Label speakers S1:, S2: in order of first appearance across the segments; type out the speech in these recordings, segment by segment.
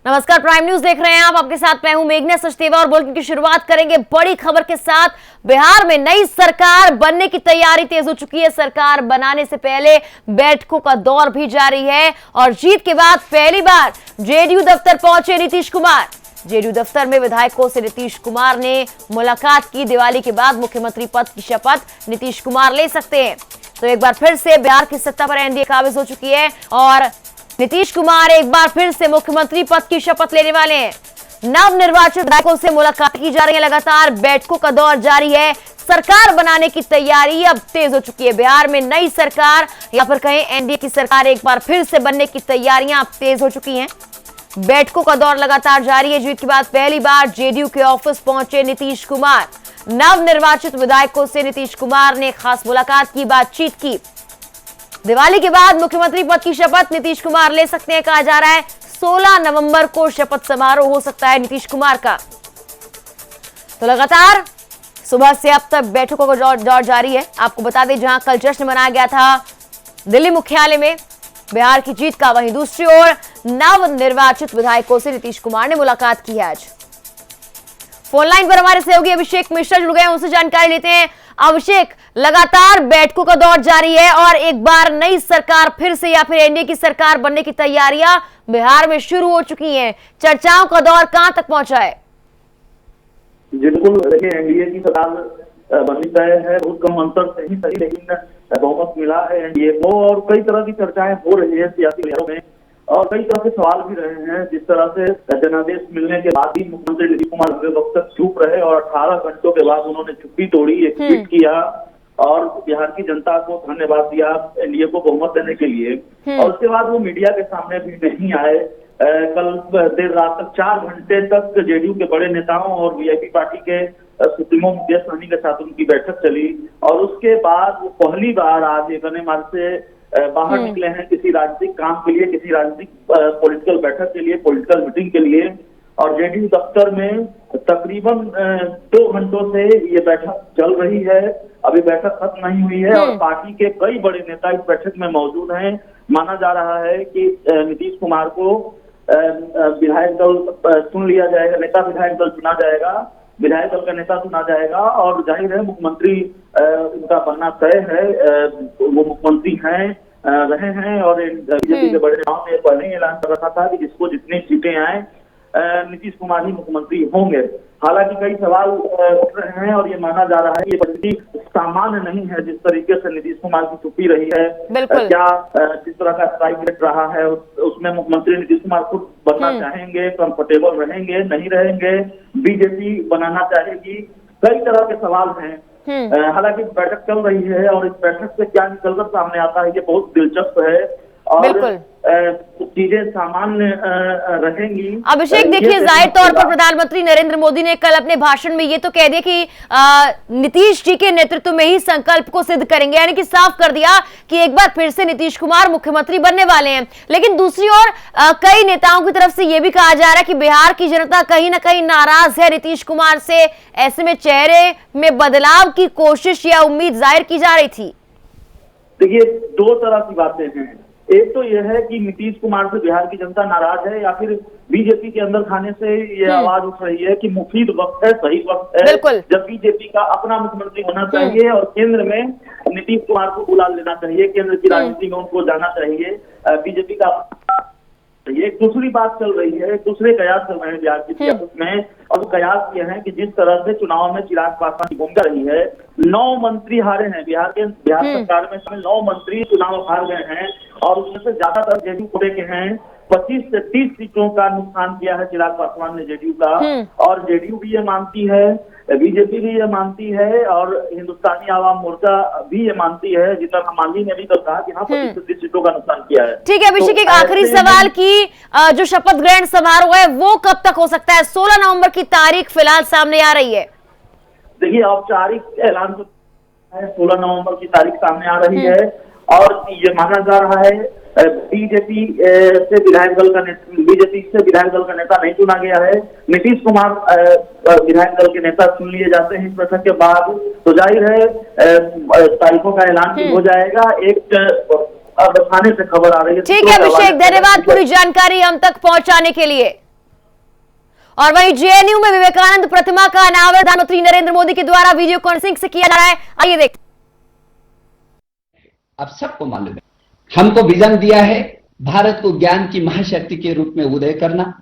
S1: नमस्कार, prime news देख रहे हैं आप। आपके साथ मैं हूं मेघना सचदेवा और बुलेटिन की शुरुआत करेंगे बड़ी खबर के साथ। बिहार में नई सरकार बनने की तैयारी तेज हो चुकी है। सरकार बनाने से पहले बैठकों का दौर भी जारी है और जीत के बाद पहली बार जेडीयू दफ्तर पहुंचे नीतीश कुमार। जेडीयू दफ्तर में विधायकों से नीतीश कुमार ने मुलाकात की। दिवाली के बाद मुख्यमंत्री पद की शपथ नीतीश कुमार ले सकते हैं। तो एक बार फिर से बिहार की सत्ता पर एनडीए काबिज हो चुकी है और नीतीश कुमार एक बार फिर से मुख्यमंत्री पद की शपथ लेने वाले हैं। नवनिर्वाचित विधायकों से मुलाकात की जा रही है। लगातार बैठकों का दौर जारी है। सरकार बनाने की तैयारी अब तेज हो चुकी है। बिहार में नई सरकार या फिर कहें एनडीए की सरकार एक बार फिर से बनने की तैयारियां अब तेज हो चुकी हैं। बैठकों का दौर लगातार जारी है। जीत के बाद पहली बार जेडीयू के ऑफिस पहुंचे नीतीश कुमार। नवनिर्वाचित विधायकों से नीतीश कुमार ने खास मुलाकात की, बातचीत की। दिवाली के बाद मुख्यमंत्री पद की शपथ नीतीश कुमार ले सकते हैं। कहा जा रहा है 16 नवंबर को शपथ समारोह हो सकता है नीतीश कुमार का। तो लगातार सुबह से अब तक बैठकों का दौर जारी है। आपको बता दें, जहां कल जश्न मनाया गया था दिल्ली मुख्यालय में बिहार की जीत का, वहीं दूसरी ओर नवनिर्वाचित विधायकों से नीतीश कुमार ने मुलाकात की है। आज फोन लाइन पर हमारे सहयोगी अभिषेक मिश्रा जुड़ गए, उनसे जानकारी लेते हैं। अभिषेक, लगातार बैठकों का दौर जारी है और एक बार नई सरकार फिर से या फिर एनडीए की सरकार बनने की तैयारियां बिहार में शुरू हो चुकी हैं। चर्चाओं का दौर कहां तक पहुंचा है?
S2: बिल्कुल, देखिए एनडीए की सरकार बननी तय है। बहुत कम अंतर से ही सही, लेकिन बहुमत मिला है एनडीए को और कई तरह की चर्चाएं हो रही है सियासी लिहाज में और कई तरह के सवाल भी रहे हैं। जिस तरह से जनादेश मिलने के बाद ही मुख्यमंत्री नीतीश कुमार वक्त तक चुप रहे और 18 घंटों के बाद उन्होंने चुप्पी तोड़ी, एक ट्वीट किया और बिहार की जनता को धन्यवाद दिया एनडीए को बहुमत देने के लिए। और उसके बाद वो मीडिया के सामने भी नहीं आए। कल देर रात तक 4 घंटे तक जेडीयू के बड़े नेताओं और वीआईपी पार्टी के सुप्रीमो मुकेश सहनी के साथ उनकी बैठक चली और उसके बाद वो पहली बार आज एक मार्च से बाहर निकले हैं किसी राजनीतिक काम के लिए, किसी राजनीतिक पॉलिटिकल बैठक के लिए, पॉलिटिकल मीटिंग के लिए। और जेडीयू दफ्तर में तकरीबन 2 घंटों से ये बैठक चल रही है। अभी बैठक खत्म नहीं हुई है और पार्टी के कई बड़े नेता इस बैठक में मौजूद हैं। माना जा रहा है कि नीतीश कुमार को विधायक दल चुन लिया जाएगा, नेता विधायक दल चुना जाएगा, विधायक दल का नेता चुना जाएगा और जाहिर है मुख्यमंत्री उनका बनना तय है। वो मुख्यमंत्री हैं, रहे हैं और बीजेपी के बड़े नेताओं ने पहले ही ऐलान कर रखा था कि जिसको जितनी सीटें आए नीतीश कुमार ही मुख्यमंत्री होंगे। हालांकि कई सवाल उठ रहे हैं और ये माना जा रहा है कि ये परिस्थिति सामान्य नहीं है। जिस तरीके से नीतीश कुमार की चुप्पी रही है, क्या जिस तरह का स्ट्राइक रेट रहा है उसमें मुख्यमंत्री नीतीश कुमार खुद बनना चाहेंगे, कंफर्टेबल रहेंगे, नहीं रहेंगे, बीजेपी बनाना चाहेगी, कई तरह के सवाल हैं। हालांकि बैठक चल रही है और इस बैठक से क्या निकलकर सामने आता है ये बहुत दिलचस्प है और चीजें सामान्य रहेंगी।
S1: अभिषेक, देखिए, जाहिर तौर पर प्रधानमंत्री नरेंद्र मोदी ने कल अपने भाषण में ये तो कह दिया कि नीतीश जी के नेतृत्व में ही संकल्प को सिद्ध करेंगे, यानी कि साफ कर दिया कि एक बार फिर से नीतीश कुमार मुख्यमंत्री बनने वाले हैं। लेकिन दूसरी ओर कई नेताओं की तरफ से यह भी कहा जा रहा है कि बिहार की जनता कहीं ना कहीं नाराज है नीतीश कुमार से। ऐसे में चेहरे में बदलाव की कोशिश या उम्मीद जाहिर की जा रही थी।
S2: देखिए, 2 तरह की बातें हैं। एक तो यह है कि नीतीश कुमार से बिहार की जनता नाराज है या फिर बीजेपी के अंदर खाने से ये आवाज उठ रही है कि मुफीद वक्त है, सही वक्त है जब बीजेपी का अपना मुख्यमंत्री होना चाहिए और केंद्र में नीतीश कुमार को बुला लेना चाहिए, केंद्र की राजनीति में उनको जाना चाहिए, बीजेपी का। एक दूसरी बात चल रही है, दूसरे कयास चल रहे हैं बिहार की सियासत में और कयास ये है कि जिस तरह से चुनाव में चिराग पासवान की भूमिका रही है, 9 मंत्री हारे हैं बिहार सरकार में, 9 मंत्री चुनाव हार गए हैं और उसमें से ज्यादातर जेडीयू कोटे के हैं। 25 से 30 सीटों का नुकसान किया है चिराग पासवान ने जेडीयू का और जेडीयू भी ये मानती है, बीजेपी भी ये मानती है और हिंदुस्तानी आवाम मोर्चा भी ये मानती है। जीतन राम मांझी ने भी कल कहा कि हाँ 25 से 30 सीटों का नुकसान किया है।
S1: ठीक है अभिषेक, एक आखिरी सवाल की जो शपथ ग्रहण समारोह है वो कब तक हो सकता है? 16 नवंबर की तारीख फिलहाल सामने आ रही है।
S2: देखिए, औपचारिक ऐलान तो 16 नवंबर की तारीख सामने आ रही है और ये माना जा रहा है बीजेपी से विधायक दल का नेता नहीं चुना गया है। नीतीश कुमार विधायक दल के नेता चुन लिए जाते हैं इस बैठक के बाद, तो जाहिर है तारीखों का ऐलान भी हो जाएगा। एक थाने से खबर आ रही है।
S1: ठीक है अभिषेक, धन्यवाद पूरी जानकारी हम तक पहुंचाने के लिए। और वहीं जेएनयू में विवेकानंद प्रतिमा का अनावरण प्रधानमंत्री नरेंद्र मोदी के द्वारा वीडियो कॉन्फ्रेंसिंग से किया जा रहा है। आइए देखते।
S3: आप सबको मालूम है, हमको विजन दिया है भारत को ज्ञान की महाशक्ति के रूप में उदय करना,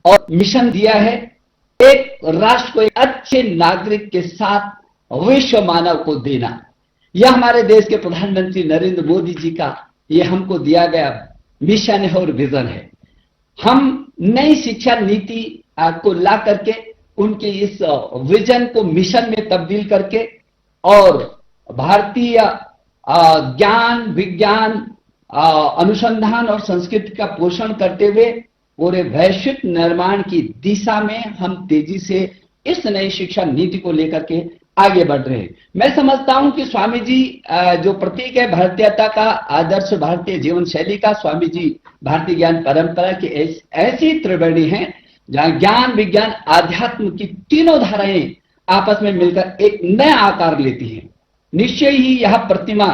S3: और मिशन दिया है एक राष्ट्र को एक अच्छे नागरिक के साथ विश्व मानव को देना। यह हमारे देश के प्रधानमंत्री नरेंद्र मोदी जी का यह हमको दिया गया मिशन है और विजन है। हम नई शिक्षा नीति को ला करके उनके इस विजन को मिशन में तब्दील करके और भारतीय ज्ञान विज्ञान अनुसंधान और संस्कृति का पोषण करते हुए पूरे वैश्विक निर्माण की दिशा में हम तेजी से इस नई शिक्षा नीति को लेकर के आगे बढ़ रहे हैं। मैं समझता हूं कि स्वामी जी जो प्रतीक है भारतीयता का, आदर्श भारतीय जीवन शैली का, स्वामी जी भारतीय ज्ञान परंपरा की ऐसी त्रिवेणी है जहां ज्ञान विज्ञान आध्यात्म की तीनों धाराएं आपस में मिलकर एक नया आकार लेती हैं। निश्चय ही यह प्रतिमा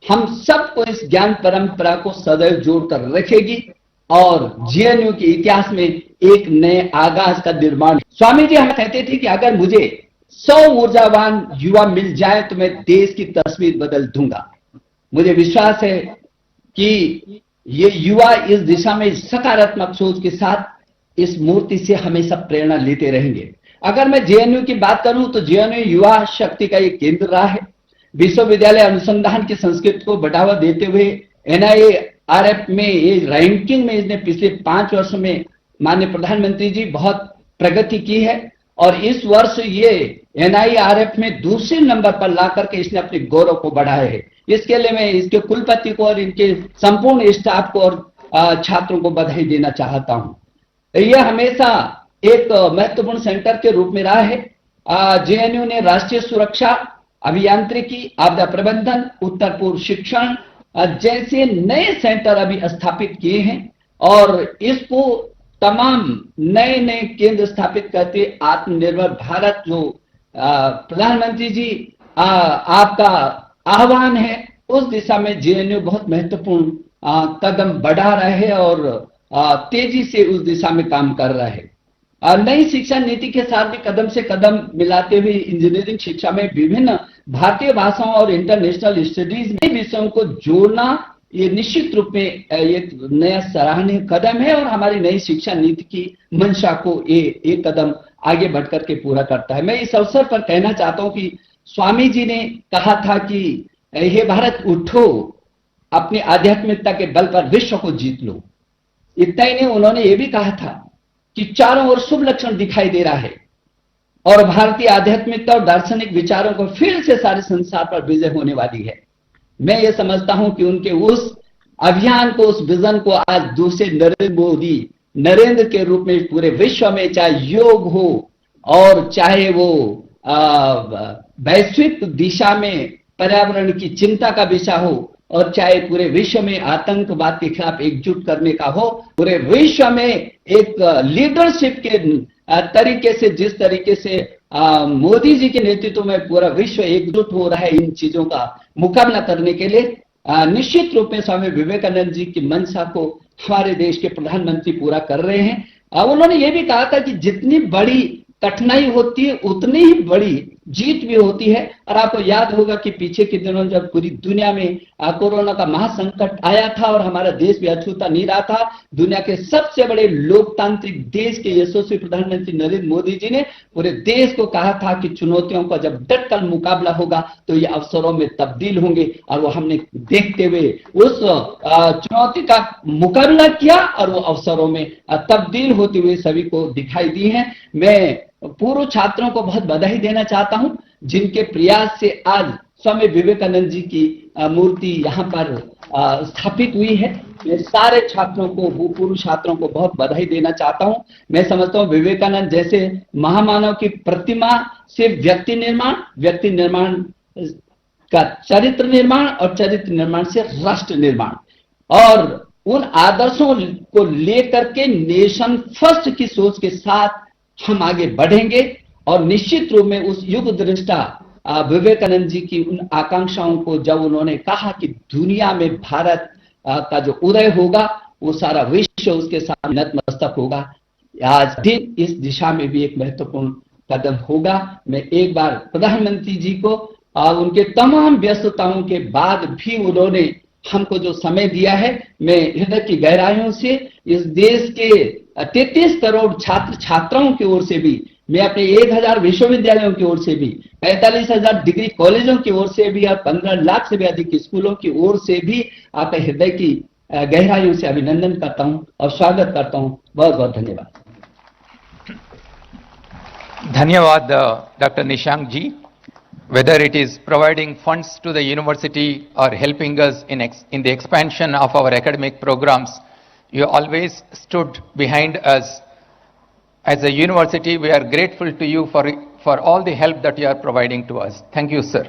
S3: हम सबको इस ज्ञान परंपरा को सदैव जोड़कर रखेगी और जेएनयू के इतिहास में एक नए आगाज का निर्माण। स्वामी जी हमें कहते थे कि अगर मुझे 100 ऊर्जावान युवा मिल जाए तो मैं देश की तस्वीर बदल दूंगा। मुझे विश्वास है कि ये युवा इस दिशा में सकारात्मक सोच के साथ इस मूर्ति से हमेशा प्रेरणा लेते रहेंगे। अगर मैं जेएनयू की बात करूं तो जेएनयू युवा शक्ति का एक केंद्र रहा है। विश्वविद्यालय अनुसंधान की संस्कृति को बढ़ावा देते हुए एनआईआरएफ में ये रैंकिंग में इसने पिछले 5 वर्षों में माननीय प्रधानमंत्री जी बहुत प्रगति की है और इस वर्ष ये एनआईआरएफ में दूसरे नंबर पर ला करके इसने अपने गौरव को बढ़ाया है। इसके लिए मैं इसके कुलपति को और इनके संपूर्ण स्टाफ को और छात्रों को बधाई देना चाहता हूं। यह हमेशा एक महत्वपूर्ण सेंटर के रूप में रहा है। जेएनयू ने राष्ट्रीय सुरक्षा, अभियांत्रिकी, आपदा प्रबंधन, उत्तर पूर्व शिक्षण जैसे नए सेंटर अभी स्थापित किए हैं और इसको तमाम नए नए केंद्र स्थापित करते आत्मनिर्भर भारत जो प्रधानमंत्री जी आपका आह्वान है उस दिशा में जेएनयू बहुत महत्वपूर्ण कदम बढ़ा रहा है और तेजी से उस दिशा में काम कर रहा है। नई शिक्षा नीति के साथ भी कदम से कदम मिलाते हुए इंजीनियरिंग शिक्षा में विभिन्न भारतीय भाषाओं और इंटरनेशनल स्टडीज में विषयों को जोड़ना ये निश्चित रूप में एक नया सराहनीय कदम है और हमारी नई शिक्षा नीति की मंशा को ये एक कदम आगे बढ़ करके पूरा करता है। मैं इस अवसर पर कहना चाहता हूं कि स्वामी जी ने कहा था कि हे भारत उठो, अपनी आध्यात्मिकता के बल पर विश्व को जीत लो। इतना ही नहीं, उन्होंने ये भी कहा था कि चारों ओर शुभ लक्षण दिखाई दे रहा है और भारतीय आध्यात्मिकता और दार्शनिक विचारों को फिर से सारे संसार पर विजय होने वाली है। मैं ये समझता हूं कि उनके उस अभियान को, उस विजन को आज दूसरे नरेंद्र मोदी नरेंद्र के रूप में पूरे विश्व में, चाहे योग हो और चाहे वो वैश्विक दिशा में पर्यावरण की चिंता का विषय हो और चाहे पूरे विश्व में आतंकवाद के खिलाफ एकजुट करने का हो, पूरे विश्व में एक लीडरशिप के तरीके से जिस तरीके से मोदी जी के नेतृत्व में पूरा विश्व एकजुट हो रहा है इन चीजों का मुकाबला करने के लिए, निश्चित रूप में स्वामी विवेकानंद जी की मंशा को हमारे देश के प्रधानमंत्री पूरा कर रहे हैं। उन्होंने ये भी कहा था कि जितनी बड़ी कठिनाई होती है उतनी ही बड़ी जीत भी होती है। और आपको याद होगा कि पीछे के दिनों जब पूरी दुनिया में कोरोना का महासंकट आया था और हमारा देश भी अछूता नहीं रहा था, दुनिया के सबसे बड़े लोकतांत्रिक देश के यशस्वी प्रधानमंत्री नरेंद्र मोदी जी ने पूरे देश को कहा था कि चुनौतियों का जब डटकर मुकाबला होगा तो ये अवसरों में तब्दील होंगे। और वो हमने देखते हुए उस चुनौती का मुकाबला किया और वो अवसरों में तब्दील होते हुए सभी को दिखाई दी है। मैं पूर्व छात्रों को बहुत बधाई देना चाहता हूं जिनके प्रयास से आज स्वामी विवेकानंद जी की मूर्ति यहाँ पर स्थापित हुई है। मैं सारे छात्रों को, पूर्व छात्रों को बहुत बधाई देना चाहता हूं। मैं समझता हूं विवेकानंद जैसे महामानव की प्रतिमा से व्यक्ति निर्माण का चरित्र निर्माण और चरित्र निर्माण से राष्ट्र निर्माण, और उन आदर्शों को लेकर के नेशन फर्स्ट की सोच के साथ हम आगे बढ़ेंगे और निश्चित रूप में उस युग दृष्टा विवेकानंद जी की उन आकांक्षाओं को जब उन्होंने कहा कि दुनिया में भारत का जो उदय होगा वो सारा विश्व उसके सामने नतमस्तक होगा, आज दिन इस दिशा में भी एक महत्वपूर्ण कदम होगा। मैं एक बार प्रधानमंत्री जी को और उनके तमाम व्यस्तताओं के बाद भी उन्होंने हमको जो समय दिया है, मैं हृदय की गहराइयों से इस देश के 33 करोड़ छात्र छात्राओं की ओर से भी, मैं अपने 1000 विश्वविद्यालयों की ओर से भी, 45,000 डिग्री कॉलेजों की ओर से भी और 15 लाख से भी अधिक स्कूलों की ओर से भी आपके हृदय की गहराइयों से अभिनंदन करता हूं और स्वागत करता हूं। बहुत बहुत धन्यवाद।
S4: धन्यवाद Dr. Nishank ji. Whether it is providing funds to the university or helping us in the expansion of our academic programs, you always stood behind us. As a university, we are grateful to you for all the help that you are providing to us. Thank you, sir.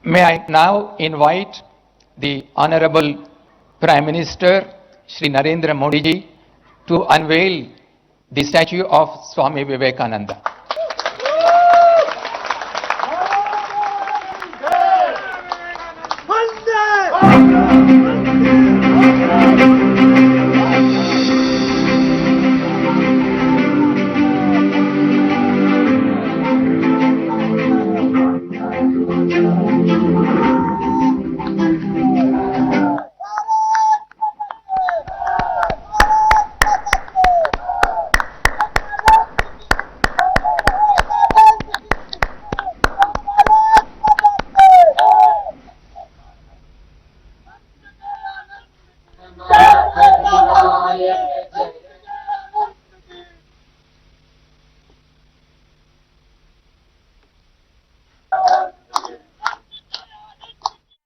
S4: May I now invite the Honorable Prime Minister, Shri Narendra Modi ji, to unveil the statue of Swami Vivekananda.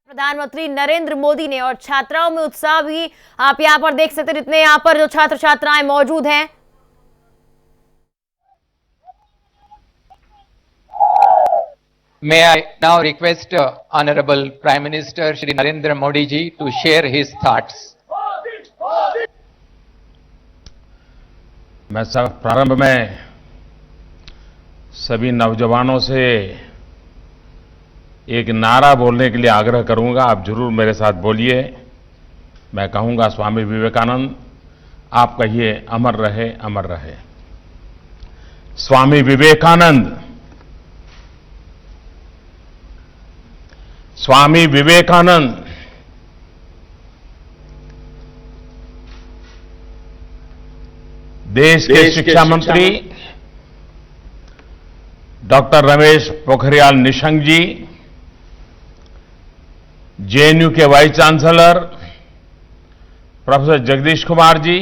S1: प्रधानमंत्री नरेंद्र मोदी ने और छात्राओं में उत्साह भी आप यहां पर देख सकते हैं। इतने यहां पर जो छात्र छात्राएं मौजूद हैं।
S4: May I now request Honorable Prime Minister Shri Narendra Modi ji to share his thoughts.
S5: मैं सब प्रारंभ में सभी नौजवानों से एक नारा बोलने के लिए आग्रह करूंगा। आप जरूर मेरे साथ बोलिए। मैं कहूंगा स्वामी विवेकानंद, आप कहिए अमर रहे, अमर रहे। स्वामी विवेकानंद, स्वामी विवेकानंद। देश के शिक्षा मंत्री डॉक्टर रमेश पोखरियाल निशंक जी, जेएनयू के vice chancellor professor Jagdish Kumar ji,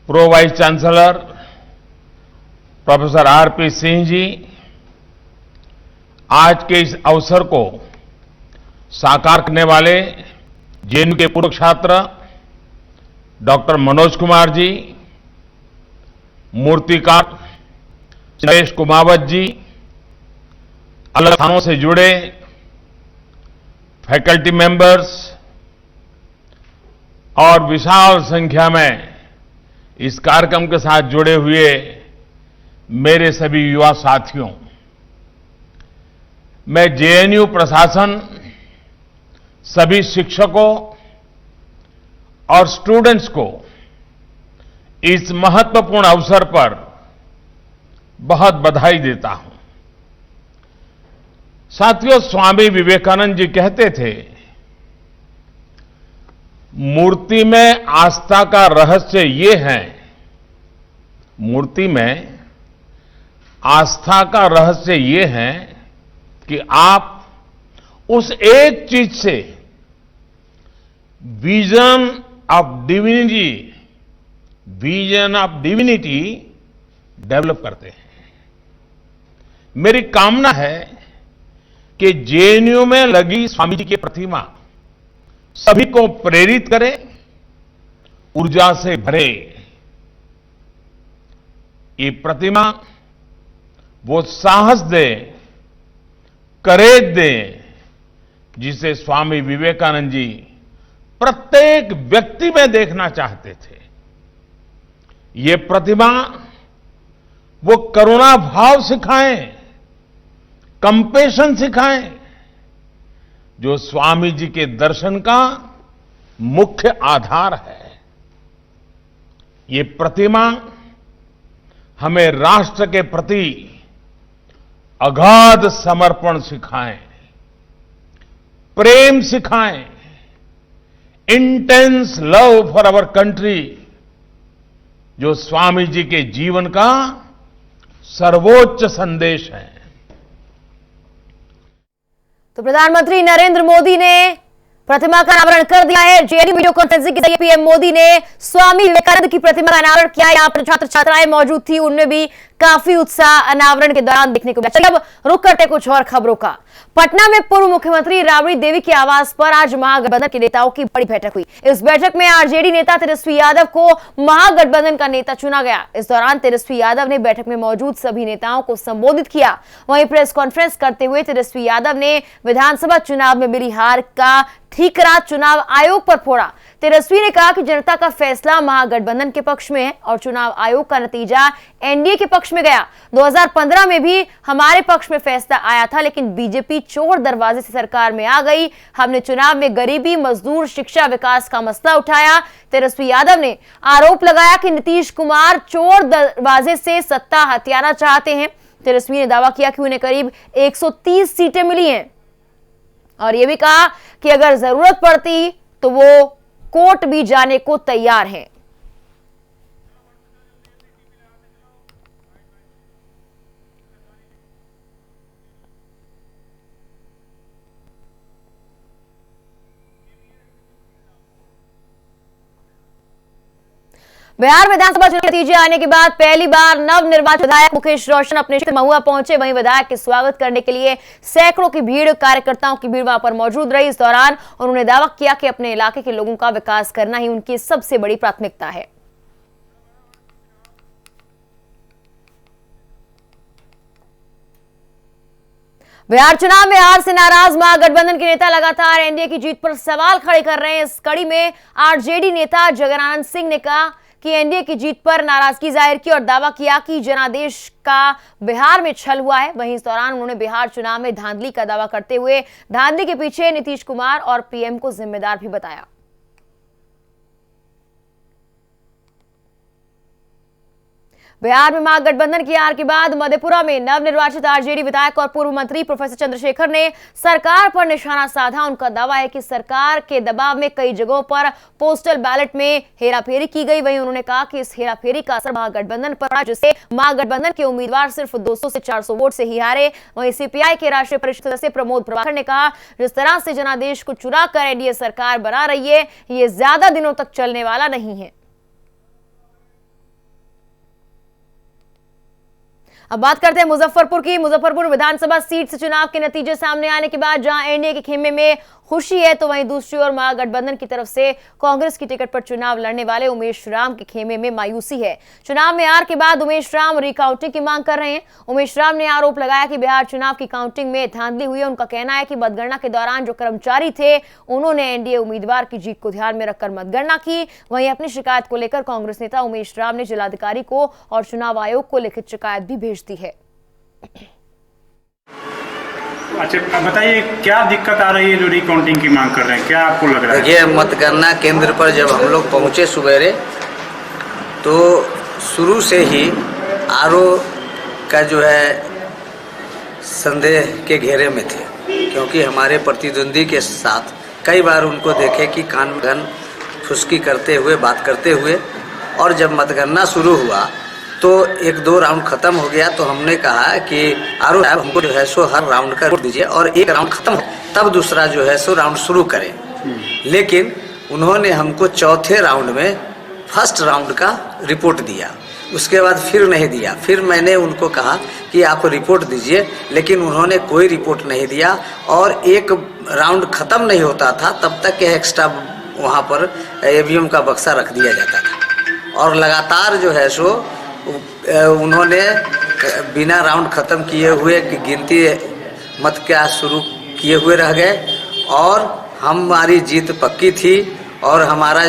S5: pro vice chancellor professor RP Singh ji, आज के इस अवसर को साकार करने वाले जेएनयू के पूर्व छात्र डॉक्टर मनोज कुमार जी, मूर्तिकार नरेश कुमावत जी, अलग स्थानों से जुड़े फैकल्टी मेंबर्स और विशाल संख्या में इस कार्यक्रम के साथ जुड़े हुए मेरे सभी युवा साथियों, मैं जेएनयू प्रशासन, सभी शिक्षकों और स्टूडेंट्स को इस महत्वपूर्ण अवसर पर बहुत बधाई देता हूं। साथियों, स्वामी विवेकानंद जी कहते थे, मूर्ति में आस्था का रहस्य ये है, मूर्ति में आस्था का रहस्य ये है कि आप उस एक चीज से विजन ऑफ डिविनिटी डेवलप करते हैं। मेरी कामना है कि जेएनयू में लगी स्वामी जी की प्रतिमा सभी को प्रेरित करे, ऊर्जा से भरे। ये प्रतिमा वो साहस दे, करेज दे, जिसे स्वामी विवेकानंद जी प्रत्येक व्यक्ति में देखना चाहते थे। ये प्रतिमा वो करुणा भाव सिखाएं, कंपेशन सिखाएं, जो स्वामी जी के दर्शन का मुख्य आधार है। ये प्रतिमा हमें राष्ट्र के प्रति अगाध समर्पण सिखाएं, प्रेम सिखाएं, intense love for our country, जो स्वामी जी के जीवन का सर्वोच्च संदेश है।
S1: तो प्रधानमंत्री नरेंद्र मोदी ने प्रतिमा का अनावरण कर दिया है। जेएनयू वीडियो कॉन्फ्रेंसिंग के जरिए पीएम मोदी ने स्वामी विवेकानंद की प्रतिमा का अनावरण किया। यहाँ पर छात्र छात्राएं मौजूद थी, उनमें भी काफी उत्साह अनावरण के दौरान देखने को मिला। चलिए अब रुक करते कुछ और खबरों का। पटना में पूर्व मुख्यमंत्री राबड़ी देवी के आवास पर आज महागठबंधन के नेताओं की बड़ी बैठक हुई। इस बैठक में आरजेडी नेता तेजस्वी यादव को महागठबंधन का नेता चुना गया। इस दौरान तेजस्वी यादव ने बैठक में मौजूद सभी नेताओं को संबोधित किया। वहीं प्रेस कॉन्फ्रेंस करते हुए तेजस्वी यादव ने विधानसभा चुनाव में मिली हार का ठीकरा चुनाव आयोग पर फोड़ा। तेजस्वी ने कहा कि जनता का फैसला महागठबंधन के पक्ष में है और चुनाव आयोग का नतीजा एनडीए के पक्ष में गया। 2015 में भी हमारे पक्ष में फैसला आया था, लेकिन बीजेपी चोर दरवाजे से सरकार में आ गई। हमने चुनाव में गरीबी, मजदूर, शिक्षा, विकास का मसला उठाया। तेजस्वी यादव ने आरोप लगाया कि नीतीश कुमार चोर दरवाजे से सत्ता हथियाना चाहते हैं। तेजस्वी ने दावा किया कि उन्हें करीब 130 सीटें मिली हैं और यह भी कहा कि अगर जरूरत पड़ती तो वो कोर्ट भी जाने को तैयार हैं। बिहार विधानसभा चुनाव के नतीजे आने के बाद पहली बार नवनिर्वाचित विधायक मुकेश रोशन अपने क्षेत्र महुआ पहुंचे। वहीं विधायक के स्वागत करने के लिए सैकड़ों की भीड़, कार्यकर्ताओं की भीड़ वहां पर मौजूद रही। इस दौरान उन्होंने दावा किया कि अपने इलाके के लोगों का विकास करना ही उनकी सबसे बड़ी प्राथमिकता है। बिहार चुनाव में हार से नाराज महागठबंधन के नेता लगातार एनडीए की जीत पर सवाल खड़े कर रहे हैं। इस कड़ी में आरजेडी नेता जगनानंद सिंह ने कहा कि एनडीए की जीत पर नाराजगी जाहिर की और दावा किया कि जनादेश का बिहार में छल हुआ है। वहीं इस दौरान उन्होंने बिहार चुनाव में धांधली का दावा करते हुए धांधली के पीछे नीतीश कुमार और पीएम को जिम्मेदार भी बताया। बिहार में महागठबंधन की हार के बाद मधेपुरा में नवनिर्वाचित आरजेडी विधायक और पूर्व मंत्री प्रोफेसर चंद्रशेखर ने सरकार पर निशाना साधा। उनका दावा है कि सरकार के दबाव में कई जगहों पर पोस्टल बैलेट में हेराफेरी की गई। वहीं उन्होंने कहा कि इस हेराफेरी का असर महागठबंधन पर पड़ा, जिससे महागठबंधन के उम्मीदवार सिर्फ 200 से 400 वोट से ही हारे। वहीं सीपीआई के राष्ट्रीय परिषद सदस्य प्रमोद प्रभाकर ने कहा, जिस तरह से जनादेश को चुरा कर एनडीए सरकार बना रही है, ये ज्यादा दिनों तक चलने वाला नहीं है। अब बात करते हैं मुजफ्फरपुर की। मुजफ्फरपुर विधानसभा सीट से चुनाव के नतीजे सामने आने के बाद जहां एनडीए के खेमे में खुशी है, तो वहीं दूसरी ओर महागठबंधन की तरफ से कांग्रेस की टिकट पर चुनाव लड़ने वाले उमेश राम के खेमे में मायूसी है। चुनाव में हार के बाद उमेश राम रिकाउंटिंग की मांग कर रहे हैं। उमेश राम ने आरोप लगाया कि बिहार चुनाव की काउंटिंग में धांधली हुई है। उनका कहना है कि मतगणना के दौरान जो कर्मचारी थे, उन्होंने एनडीए उम्मीदवार की जीत को ध्यान में रखकर मतगणना की। वहीं अपनी शिकायत को लेकर कांग्रेस नेता उमेश राम ने जिलाधिकारी को और चुनाव आयोग को लिखित शिकायत भी भेज दी है।
S6: अच्छा बताइए, क्या दिक्कत आ रही है जो रिकाउंटिंग की मांग कर रहे हैं, क्या आपको लग रहा है?
S7: देखिए, मतगणना केंद्र पर जब हम लोग पहुंचे सवेरे, तो शुरू से ही आरओ का जो है संदेह के घेरे में थे, क्योंकि हमारे प्रतिद्वंदी के साथ कई बार उनको देखे कि कान में फुसकी करते हुए, बात करते हुए। और जब मतगणना शुरू हुआ तो 1-2 राउंड खत्म हो गया, तो हमने कहा कि आरओ साहब हमको जो है सो हर राउंड का रिपोर्ट दीजिए और एक राउंड खत्म हो तब दूसरा जो है सो राउंड शुरू करें। लेकिन उन्होंने हमको चौथे राउंड में फर्स्ट राउंड का रिपोर्ट दिया, उसके बाद फिर नहीं दिया। फिर मैंने उनको कहा कि आप रिपोर्ट दीजिए, लेकिन उन्होंने कोई रिपोर्ट नहीं दिया और एक राउंड खत्म नहीं होता था तब तक एक्स्ट्रा वहाँ पर ईवीएम का बक्सा रख दिया जाता था। और लगातार जो है सो उन्होंने बिना राउंड खत्म किए हुए गिनती मत क्या शुरू किए हुए रह गए और हमारी जीत पक्की थी। और हमारा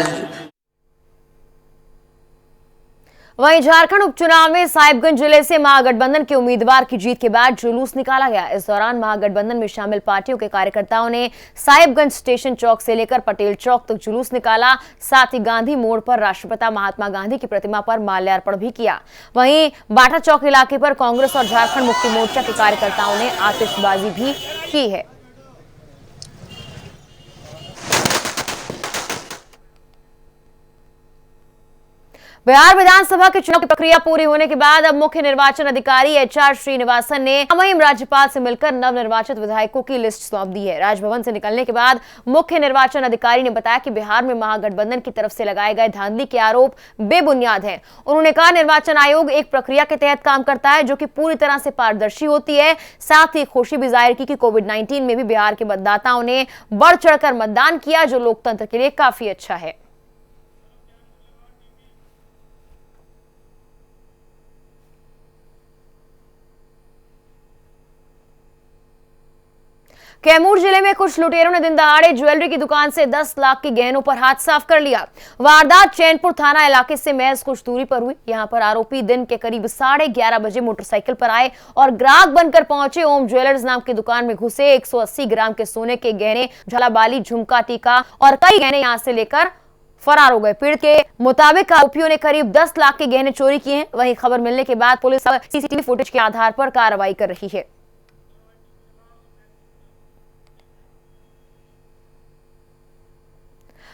S1: वहीं झारखंड उपचुनाव में साहिबगंज जिले से महागठबंधन के उम्मीदवार की जीत के बाद जुलूस निकाला गया। इस दौरान महागठबंधन में शामिल पार्टियों के कार्यकर्ताओं ने साहिबगंज स्टेशन चौक से लेकर पटेल चौक तक जुलूस निकाला। साथ ही गांधी मोड़ पर राष्ट्रपिता महात्मा गांधी की प्रतिमा पर माल्यार्पण भी किया। वहीं बाटा चौक इलाके पर कांग्रेस और झारखंड मुक्ति मोर्चा के कार्यकर्ताओं ने आतिशबाजी भी की है। बिहार विधानसभा के चुनाव की प्रक्रिया पूरी होने के बाद अब मुख्य निर्वाचन अधिकारी HR श्रीनिवासन ने मुहिम राज्यपाल से मिलकर नवनिर्वाचित विधायकों की लिस्ट सौंप दी है। राजभवन से निकलने के बाद मुख्य निर्वाचन अधिकारी ने बताया कि बिहार में महागठबंधन की तरफ से लगाए गए धांधली के आरोप बेबुनियाद हैं। उन्होंने कहा, निर्वाचन आयोग एक प्रक्रिया के तहत काम करता है जो कि पूरी तरह से पारदर्शी होती है। साथ ही खुशी भी जाहिर की कि कोविड-19 में भी बिहार के मतदाताओं ने बढ़ चढ़कर मतदान किया, जो लोकतंत्र के लिए काफी अच्छा है। कैमूर जिले में कुछ लुटेरों ने दिन दहाड़े ज्वेलरी की दुकान से 10 लाख के गहनों पर हाथ साफ कर लिया। वारदात चैनपुर थाना इलाके से महज कुछ दूरी पर हुई। यहां पर आरोपी दिन के करीब 11:30 बजे मोटरसाइकिल पर आए और ग्राहक बनकर पहुंचे। ओम ज्वेलर्स नाम की दुकान में घुसे 180 ग्राम के सोने के गहने, झालाबाली, झुमका, टीका और कई गहने यहां से लेकर फरार हो गए। पीड़ित के मुताबिक आरोपियों ने करीब 10 लाख के गहने चोरी किए हैं। वहीं खबर मिलने के बाद पुलिस CCTV फुटेज के आधार पर कार्रवाई कर रही है।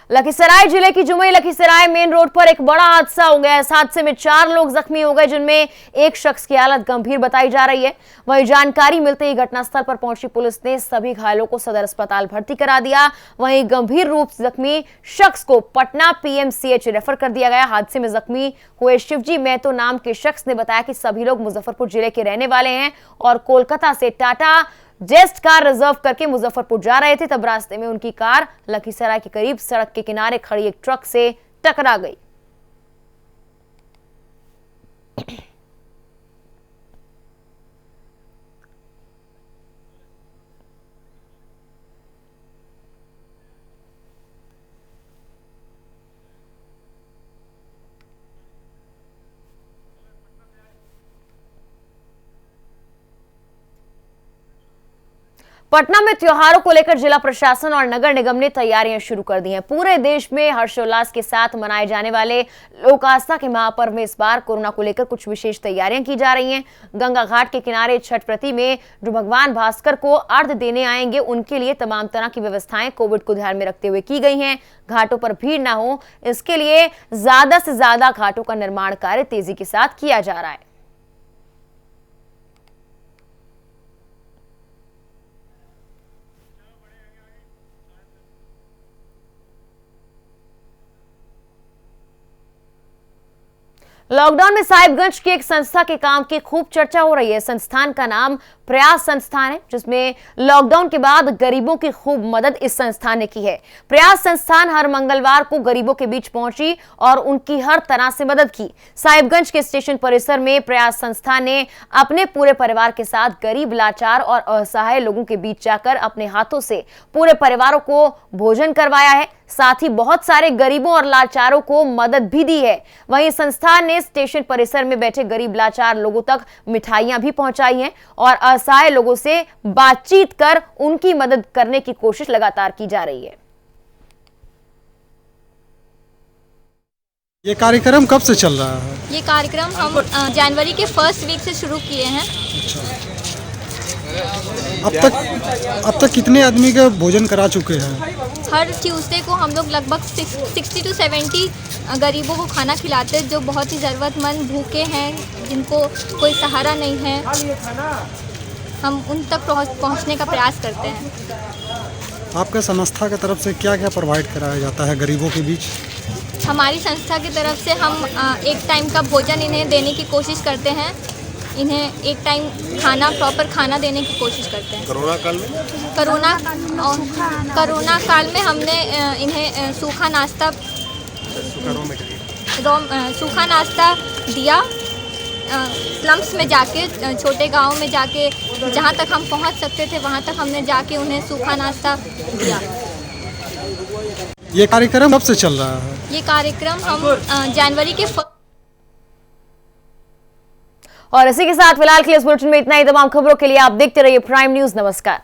S1: लखीसराय जिले की जुमई लखीसराय मेन रोड पर एक बड़ा हादसा हो गया। इस हादसे में 4 लोग जख्मी हो गए, जिनमें एक शख्स की हालत गंभीर बताई जा रही है। वहीं जानकारी मिलते ही घटनास्थल पर पहुंची पुलिस ने सभी घायलों को सदर अस्पताल भर्ती करा दिया। वहीं गंभीर रूप से जख्मी शख्स को पटना PMCH रेफर कर दिया गया। हादसे में जख्मी हुए शिवजी महतो नाम के शख्स ने बताया कि सभी लोग मुजफ्फरपुर जिले के रहने वाले हैं और कोलकाता से टाटा जेस्ट कार रिजर्व करके मुजफ्फरपुर जा रहे थे। तब रास्ते में उनकी कार लखीसराय के करीब सड़क के किनारे खड़ी एक ट्रक से टकरा गई। पटना में त्योहारों को लेकर जिला प्रशासन और नगर निगम ने तैयारियां शुरू कर दी हैं। पूरे देश में हर्षोल्लास के साथ मनाए जाने वाले लोक आस्था के महापर्व में इस बार कोरोना को लेकर कुछ विशेष तैयारियां की जा रही हैं। गंगा घाट के किनारे छठ प्रति में जो भगवान भास्कर को अर्घ्य देने आएंगे, उनके लिए तमाम तरह की व्यवस्थाएं कोविड को ध्यान में रखते हुए की गई हैं। घाटों पर भीड़ न हो, इसके लिए ज्यादा से ज्यादा घाटों का निर्माण कार्य तेजी के साथ किया जा रहा है। लॉकडाउन में साहिबगंज की एक संस्था के काम की खूब चर्चा हो रही है। संस्थान का नाम प्रयास संस्थान है, जिसमें लॉकडाउन के बाद गरीबों की खूब मदद इस संस्थान ने की है। प्रयास संस्थान हर मंगलवार को गरीबों के बीच पहुंची और उनकी हर तरह से मदद की। साहिबगंज के स्टेशन परिसर में प्रयास संस्थान ने अपने पूरे परिवार के साथ गरीब, लाचार और असहाय लोगों के बीच जाकर अपने हाथों से पूरे परिवारों को भोजन करवाया है। साथ ही बहुत सारे गरीबों और लाचारों को मदद भी दी है। वहीं संस्थान ने स्टेशन परिसर में बैठे गरीब, लाचार लोगों तक मिठाइयां भी पहुंचाई हैं और असहाय लोगों से बातचीत कर उनकी मदद करने की कोशिश लगातार की जा रही है।
S8: ये कार्यक्रम कब से चल रहा है?
S9: ये कार्यक्रम हम जनवरी के फर्स्ट वीक से शुरू किए हैं।
S8: अब तक कितने आदमी का भोजन करा चुके हैं?
S9: हर ट्यूसडे को हम लोग लगभग 60 to 70 गरीबों को खाना खिलाते हैं, जो बहुत ही ज़रूरतमंद भूखे हैं, जिनको कोई सहारा नहीं है। हम उन तक पहुंचने का प्रयास करते हैं।
S8: आपका संस्था की तरफ से क्या क्या प्रोवाइड कराया जाता है गरीबों के बीच?
S9: हमारी संस्था की तरफ से हम एक टाइम का भोजन इन्हें देने की कोशिश करते हैं। इन्हें एक टाइम खाना, प्रॉपर खाना देने की कोशिश करते हैं।
S5: कोरोना काल में
S9: कोरोना काल में हमने इन्हें सूखा नाश्ता दिया। स्लम्स में जाके, छोटे गांव में जाके, जहां तक हम पहुंच सकते थे वहां तक हमने जाके उन्हें सूखा नाश्ता दिया।
S8: ये कार्यक्रम कब से चल रहा है?
S9: ये कार्यक्रम हम जनवरी के
S1: और इसी के साथ फिलहाल के लिए इस बुलेटिन में इतना ही। तमाम खबरों के लिए आप देखते रहिए प्राइम न्यूज। नमस्कार।